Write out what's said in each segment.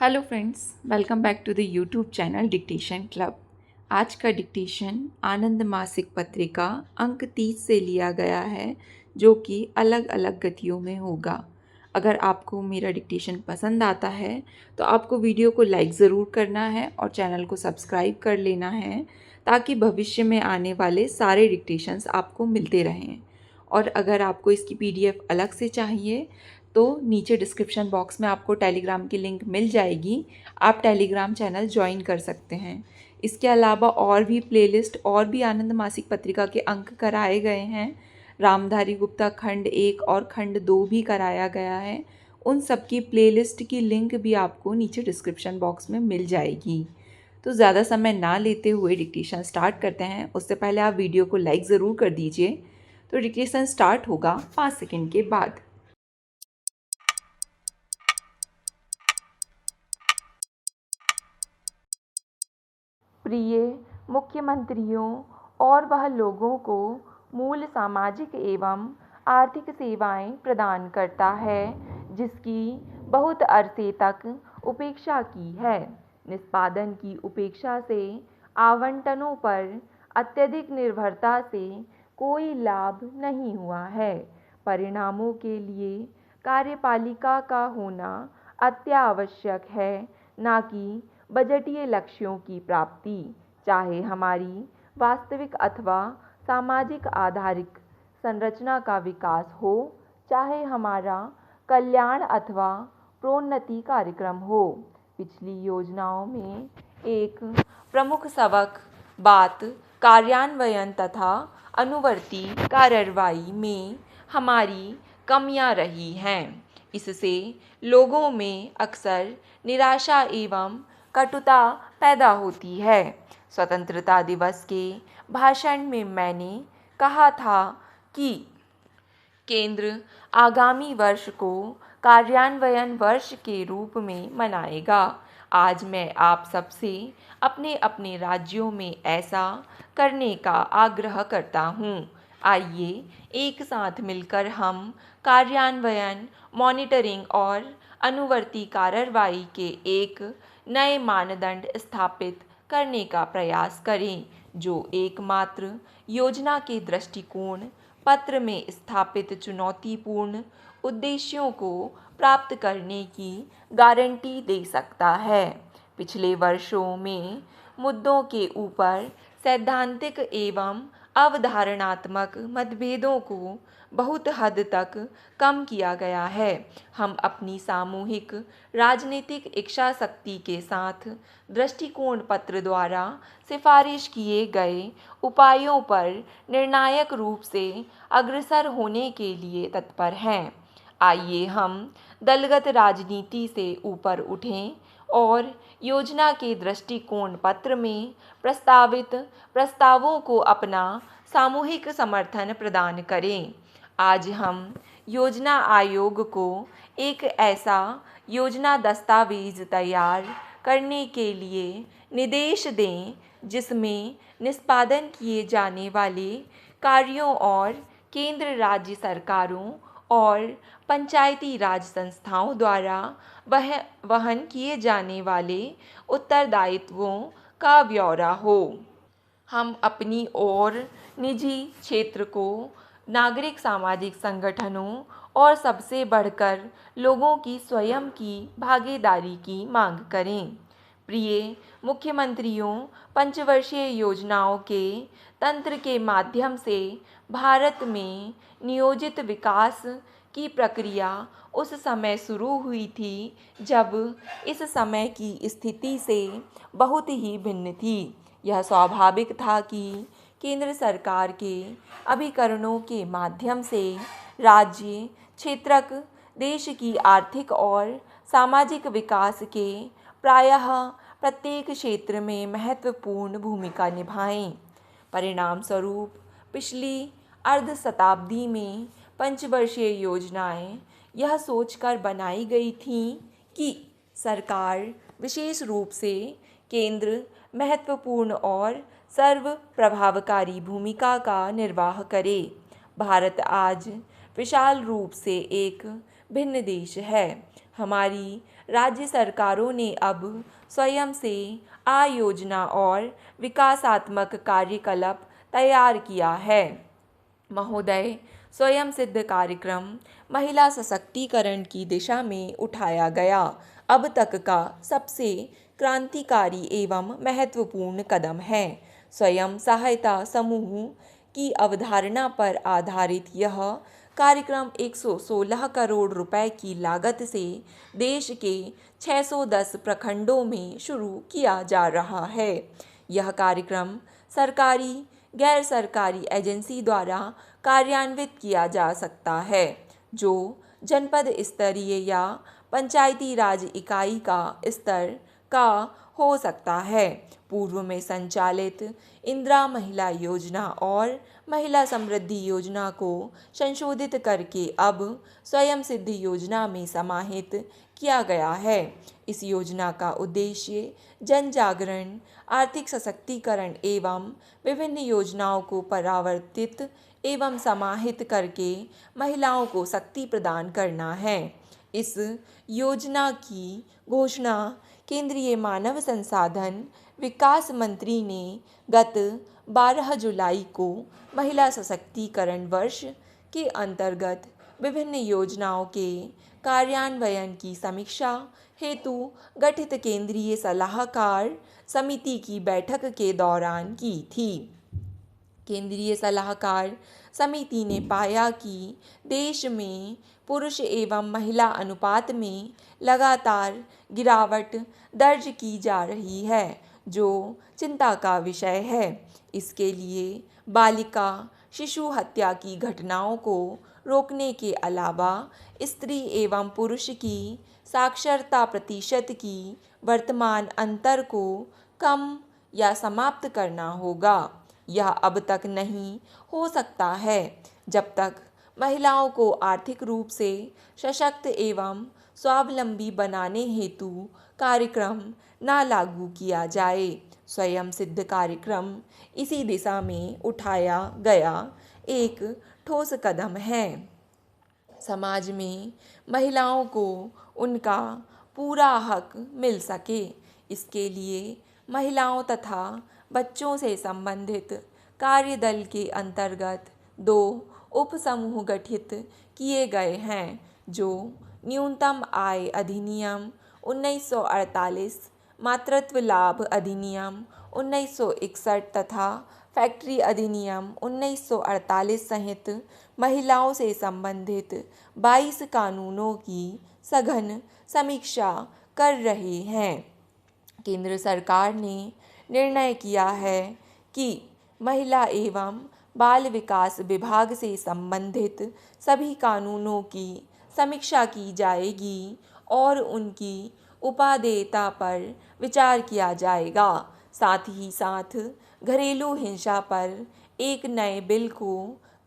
Hello friends, welcome back to the YouTube channel dictation club. आज का dictation आनंद मासिक पत्रिका अंक 30 से लिया गया है, जो कि अलग अलग गतियों में होगा। अगर आपको मेरा डिक्टेशन पसंद आता है तो आपको वीडियो को लाइक ज़रूर करना है और चैनल को सब्सक्राइब कर लेना है, ताकि भविष्य में आने वाले सारे डिक्टेशंस आपको मिलते रहें। और अगर आपको इसकी पीडीएफ अलग से चाहिए तो नीचे डिस्क्रिप्शन बॉक्स में आपको टेलीग्राम की लिंक मिल जाएगी। आप टेलीग्राम चैनल ज्वाइन कर सकते हैं। इसके अलावा और भी प्लेलिस्ट और भी आनंद मासिक पत्रिका के अंक कराए गए हैं। रामधारी गुप्ता खंड 1 और खंड 2 भी कराया गया है। उन सब की प्लेलिस्ट की लिंक भी आपको नीचे डिस्क्रिप्शन बॉक्स में मिल जाएगी। तो ज़्यादा समय ना लेते हुए डिक्टेशन स्टार्ट करते हैं। उससे पहले आप वीडियो को लाइक ज़रूर कर दीजिए। तो डिक्टेशन स्टार्ट होगा 5 सेकंड के बाद। प्रिय मुख्यमंत्रियों और वह लोगों को मूल सामाजिक एवं आर्थिक सेवाएं प्रदान करता है जिसकी बहुत अरसे तक उपेक्षा की है। निष्पादन की उपेक्षा से आवंटनों पर अत्यधिक निर्भरता से कोई लाभ नहीं हुआ है। परिणामों के लिए कार्यपालिका का होना अत्यावश्यक है, न कि बजटीय लक्ष्यों की प्राप्ति। चाहे हमारी वास्तविक अथवा सामाजिक आधारिक संरचना का विकास हो, चाहे हमारा कल्याण अथवा प्रोन्नति कार्यक्रम हो। पिछली योजनाओं में एक प्रमुख सबक बात कार्यान्वयन तथा अनुवर्ती कार्रवाई में हमारी कमियां रही हैं। इससे लोगों में अक्सर निराशा एवं कटुता पैदा होती है। स्वतंत्रता दिवस के भाषण में मैंने कहा था कि केंद्र आगामी वर्ष को कार्यान्वयन वर्ष के रूप में मनाएगा। आज मैं आप सबसे अपने अपने राज्यों में ऐसा करने का आग्रह करता हूँ। आइए एक साथ मिलकर हम कार्यान्वयन, मॉनिटरिंग और अनुवर्ती कार्रवाई के एक नए मानदंड स्थापित करने का प्रयास करें, जो एकमात्र योजना के दृष्टिकोण पत्र में स्थापित चुनौतीपूर्ण उद्देश्यों को प्राप्त करने की गारंटी दे सकता है। पिछले वर्षों में मुद्दों के ऊपर सैद्धांतिक एवं अवधारणात्मक मतभेदों को बहुत हद तक कम किया गया है। हम अपनी सामूहिक राजनीतिक इच्छा शक्ति के साथ दृष्टिकोण पत्र द्वारा सिफारिश किए गए उपायों पर निर्णायक रूप से अग्रसर होने के लिए तत्पर हैं। आइए हम दलगत राजनीति से ऊपर उठें और योजना के दृष्टिकोण पत्र में प्रस्तावित प्रस्तावों को अपना सामूहिक समर्थन प्रदान करें। आज हम योजना आयोग को एक ऐसा योजना दस्तावेज तैयार करने के लिए निर्देश दें जिसमें निष्पादन किए जाने वाले कार्यों और केंद्र राज्य सरकारों और पंचायती राज संस्थाओं द्वारा वहन किए जाने वाले उत्तरदायित्वों का ब्यौरा हो। हम अपनी और निजी क्षेत्र को नागरिक सामाजिक संगठनों और सबसे बढ़कर लोगों की स्वयं की भागीदारी की मांग करें। प्रिय मुख्यमंत्रियों, पंचवर्षीय योजनाओं के तंत्र के माध्यम से भारत में नियोजित विकास की प्रक्रिया उस समय शुरू हुई थी जब इस समय की स्थिति से बहुत ही भिन्न थी। यह स्वाभाविक था कि केंद्र सरकार के अभिकरणों के माध्यम से राज्य क्षेत्रक देश की आर्थिक और सामाजिक विकास के प्रायः प्रत्येक क्षेत्र में महत्वपूर्ण भूमिका निभाएं। परिणाम स्वरूप पिछली अर्ध शताब्दी में पंचवर्षीय योजनाएं यह सोचकर बनाई गई थीं कि सरकार विशेष रूप से केंद्र महत्वपूर्ण और सर्व प्रभावकारी भूमिका का निर्वाह करे। भारत आज विशाल रूप से एक भिन्न देश है। हमारी राज्य सरकारों ने अब स्वयं से आयोजना और विकासात्मक कार्यकलाप तैयार किया है। महोदय, स्वयं सिद्ध कार्यक्रम महिला सशक्तिकरण की दिशा में उठाया गया अब तक का सबसे क्रांतिकारी एवं महत्वपूर्ण कदम है। स्वयं सहायता समूह की अवधारणा पर आधारित यह कार्यक्रम 116 करोड़ रुपए की लागत से देश के 610 प्रखंडों में शुरू किया जा रहा है। यह कार्यक्रम सरकारी, गैर सरकारी एजेंसी द्वारा कार्यान्वित किया जा सकता है, जो जनपद स्तरीय या पंचायती राज इकाई का स्तर का हो सकता है। पूर्व में संचालित इंदिरा महिला योजना और महिला समृद्धि योजना को संशोधित करके अब स्वयं सिद्ध योजना में समाहित किया गया है। इस योजना का उद्देश्य जन जागरण, आर्थिक सशक्तिकरण एवं विभिन्न योजनाओं को परावर्तित एवं समाहित करके महिलाओं को शक्ति प्रदान करना है। इस योजना की घोषणा केंद्रीय मानव संसाधन विकास मंत्री ने गत 12 जुलाई को महिला सशक्तिकरण वर्ष के अंतर्गत विभिन्न योजनाओं के कार्यान्वयन की समीक्षा हेतु गठित केंद्रीय सलाहकार समिति की बैठक के दौरान की थी। केंद्रीय सलाहकार समिति ने पाया कि देश में पुरुष एवं महिला अनुपात में लगातार गिरावट दर्ज की जा रही है, जो चिंता का विषय है। इसके लिए बालिका शिशु हत्या की घटनाओं को रोकने के अलावा स्त्री एवं पुरुष की साक्षरता प्रतिशत की वर्तमान अंतर को कम या समाप्त करना होगा। यह अब तक नहीं हो सकता है जब तक महिलाओं को आर्थिक रूप से सशक्त एवं स्वावलंबी बनाने हेतु कार्यक्रम न लागू किया जाए। स्वयं सिद्ध कार्यक्रम इसी दिशा में उठाया गया एक ठोस कदम है। समाज में महिलाओं को उनका पूरा हक मिल सके, इसके लिए महिलाओं तथा बच्चों से संबंधित कार्यदल के अंतर्गत 2 उप समूह गठित किए गए हैं, जो न्यूनतम आय अधिनियम 1948, मातृत्व लाभ अधिनियम 1961 तथा फैक्ट्री अधिनियम 1948 सहित महिलाओं से संबंधित 22 कानूनों की सघन समीक्षा कर रहे हैं। केंद्र सरकार ने निर्णय किया है कि महिला एवं बाल विकास विभाग से संबंधित सभी कानूनों की समीक्षा की जाएगी और उनकी उपादेयता पर विचार किया जाएगा। साथ ही साथ घरेलू हिंसा पर एक नए बिल को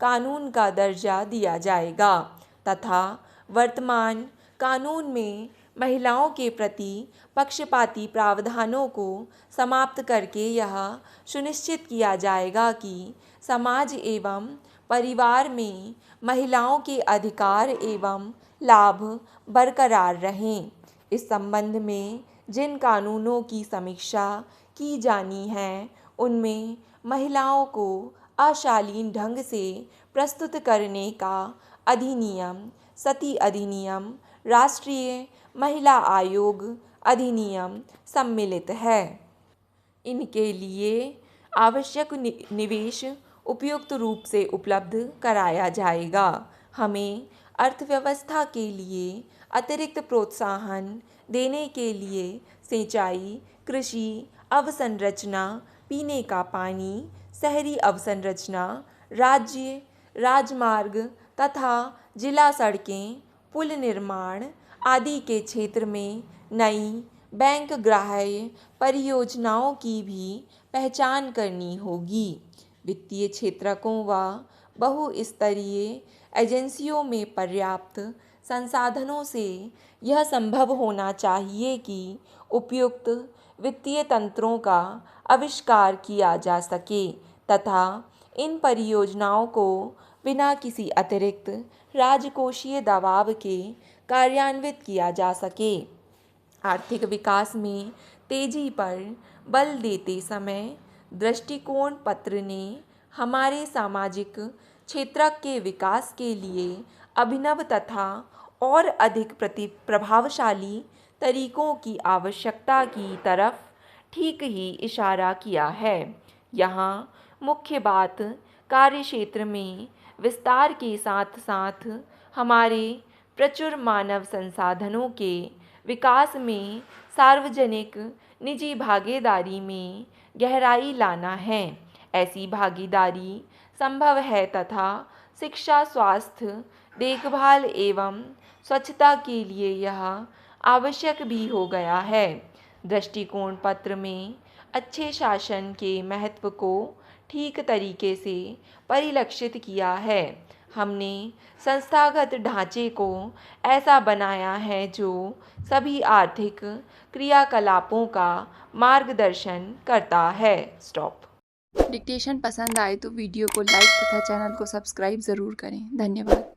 कानून का दर्जा दिया जाएगा तथा वर्तमान कानून में महिलाओं के प्रति पक्षपाती प्रावधानों को समाप्त करके यह सुनिश्चित किया जाएगा कि समाज एवं परिवार में महिलाओं के अधिकार एवं लाभ बरकरार रहें। इस संबंध में जिन कानूनों की समीक्षा की जानी है, उनमें महिलाओं को अशालीन ढंग से प्रस्तुत करने का अधिनियम, सती अधिनियम, राष्ट्रीय महिला आयोग अधिनियम सम्मिलित है। इनके लिए आवश्यक निवेश उपयुक्त रूप से उपलब्ध कराया जाएगा। हमें अर्थव्यवस्था के लिए अतिरिक्त प्रोत्साहन देने के लिए सिंचाई, कृषि अवसंरचना, पीने का पानी, शहरी अवसंरचना, राज्य राजमार्ग तथा जिला सड़कें, पुल निर्माण आदि के क्षेत्र में नई बैंक ग्राह्य परियोजनाओं की भी पहचान करनी होगी। वित्तीय क्षेत्रकों व बहुस्तरीय एजेंसियों में पर्याप्त संसाधनों से यह संभव होना चाहिए कि उपयुक्त वित्तीय तंत्रों का आविष्कार किया जा सके तथा इन परियोजनाओं को बिना किसी अतिरिक्त राजकोषीय दबाव के कार्यान्वित किया जा सके। आर्थिक विकास में तेजी पर बल देते समय दृष्टिकोण पत्र ने हमारे सामाजिक क्षेत्र के विकास के लिए अभिनव तथा और अधिक प्रभावशाली तरीकों की आवश्यकता की तरफ ठीक ही इशारा किया है। यहाँ मुख्य बात कार्यक्षेत्र में विस्तार के साथ साथ हमारे प्रचुर मानव संसाधनों के विकास में सार्वजनिक निजी भागीदारी में गहराई लाना है। ऐसी भागीदारी संभव है तथा शिक्षा, स्वास्थ्य, देखभाल एवं स्वच्छता के लिए यह आवश्यक भी हो गया है। दृष्टिकोण पत्र में अच्छे शासन के महत्व को ठीक तरीके से परिलक्षित किया है। हमने संस्थागत ढांचे को ऐसा बनाया है जो सभी आर्थिक क्रियाकलापों का मार्गदर्शन करता है। स्टॉप। डिक्टेशन पसंद आए तो वीडियो को लाइक तथा चैनल को सब्सक्राइब ज़रूर करें। धन्यवाद।